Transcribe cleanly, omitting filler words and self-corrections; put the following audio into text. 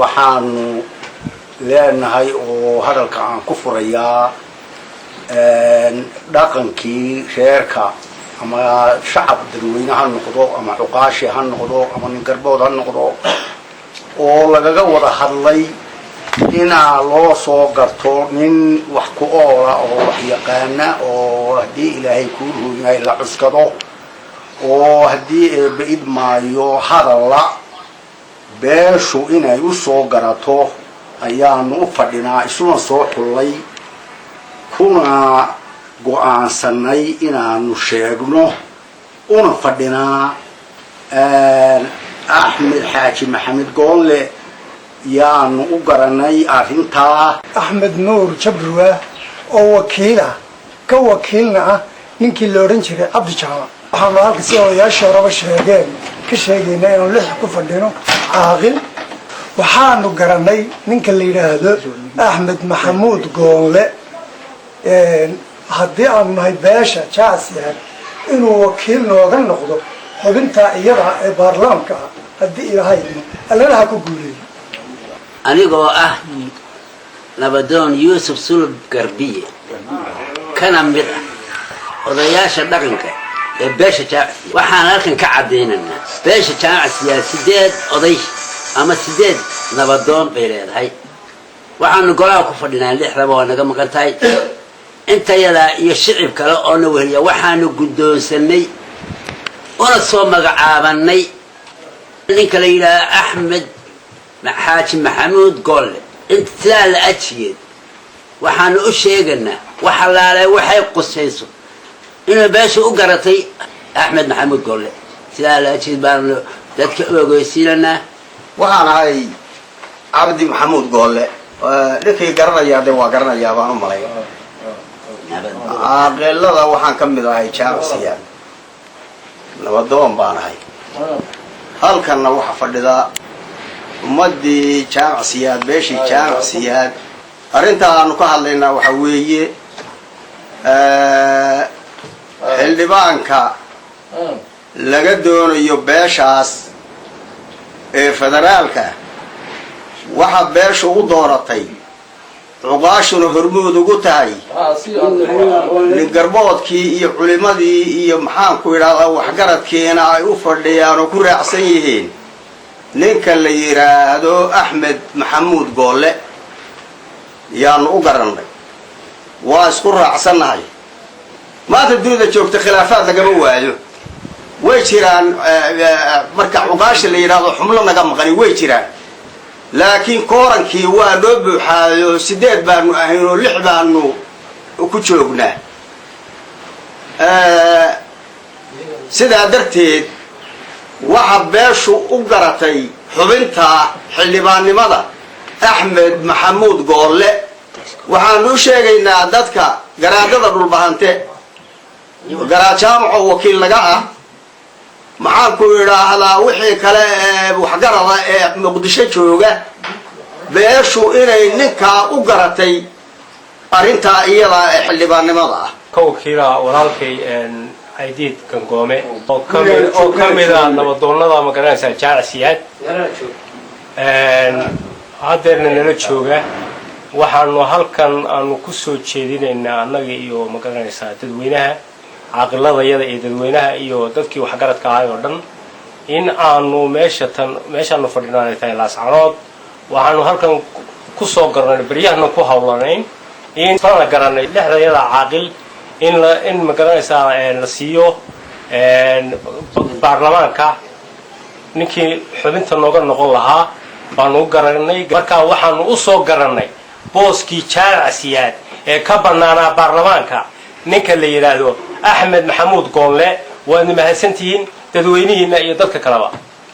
waxaanu leenahay oo hadalka aan ku furayaa dhaqankii reerka ama shacab dadweyne ha noqdo ama cuqaashi ha noqdo ama nin garbood ha noqdo oo lagaga wada hadlay inaa loo soo garto nin wax ku oola oo wax yaqaana oo haddii ilaahay kuu rooyahay la cuskado oo haddii eebba idmaayo hadalla beeshu inay u soo garato ayaanu u fadhinaa isuna soo xullay kuna go-aansanay inaanu sheegno una fadhinaa axmed xaaji maxamed goolle yaanu u garanay arrintaa axmed nuur jabruwa oo wakiila ka wakiilna ah ninkii la odhan jiray cabdi jaamac waxaanu halka si odayaashii horeba ka sheegayna inaanu lix ku fadhino caaqil waxaanu garanay ninka la yidhaahdo axmed maxamuud goolle haddii aanu nahay beesha jaasiyan inuu wakiil nooga noqdo xubintaa iyada ee baarlamaanka ah haddii ilaahay allalaha ku guuleeyo anigoo ah nabadoon yuusuf sulub garbiye kana mid ah odayaasha dhaqanka ee beesha jaamacsiya waxaan halkan ka caddaynaynaa beesha jaamacsiya 8 oday ama 8 nabadoon bay leedahay waxaanu golaha ku fadhinaa 6 waa naga maqan tahay inta yada iyo shicib kale oo na weheliya waxaanu guddoonsanay oo soo magacaabanay ninka la yiraahdo axmed xaaji maxamuud goolle inta la ajiyay waxaanu u sheeganaa waxa laalay waxay qusayso inuu beesha u garatay axmed maxamuud goolle sida la ajiyay baan dadka ogeysiinana waxaan ahay cabdi maxamuud goolle ninkii garanaya waa garanayaa baan u malay caaqilada waxaan ka mid ahay jaamacsiya nabadoon baan ahay halkanna waxa fadhida ummadii jaamacsiyaad beeshii jaamacsiyaad arrinta aanu ka hadlaynaa waxa weeye xildhibaanka laga doonayo beeshaas ee federaalka waxa beesha u dooratay cuqaashuna hormood ugu tahay nin garboodkii iyo culimadii iyo maxaanku idhahdaa waxgaradkiina ay u fadhiyaan oo ku raacsan yihiin ninka la yiraahdo axmed maxamuud goolle yaanu u garannay waa isku raacsannahay maanta dunida joogta khilaafaad lagama waayo way jiraan marka cuqaasha la yidhaahdo xumlo naga maqani way jiraan laakiin koorankii waa loo buuxaayo 8 baanu ahayn oo 6 baanu ku joognaa sidaa darteed waxa beeshu u garatay xubinta xildhibaannimada axmed maxamuud goolle waxaanu u sheegaynaa dadka garaadada dhulbahante garaad jaamaco wakiil laga ah maxaanku idhaahdaa wixii kale ee waxgarada ee muqdisho jooga beeshu inay ninkaa u garatay arrintaa iyada ee xildhibaannimada ah ka wakiila walaalkay عيديد كنقومي أو كميدا نبضونا ما كنا سجاع سياد هذا نلتشوجا وحنا هالكن أنو كسر شديد إن النجي يو ما كنا نساعد تدوينها عقل الله يدا يدوينها يو تذكي وحجرت كعاي وردن إن أنو ماشة نفرنا نتاعي الأسعارات وحنا هالكن كسر قرنا بريء نكو حولانين إن صار قرنا لحظة يدا عاقل إن ما كنا نساعد نسيو برلمان كا نكى حبنت النقر نقول لها بانو قرناي مركا وحنا أصو قرناي بوسكي شارع سياد كبرنا برلمان كا نكى اللي يرادو أحمد محمود قول له وإن ما هسنتين تدوينين يدك كلامه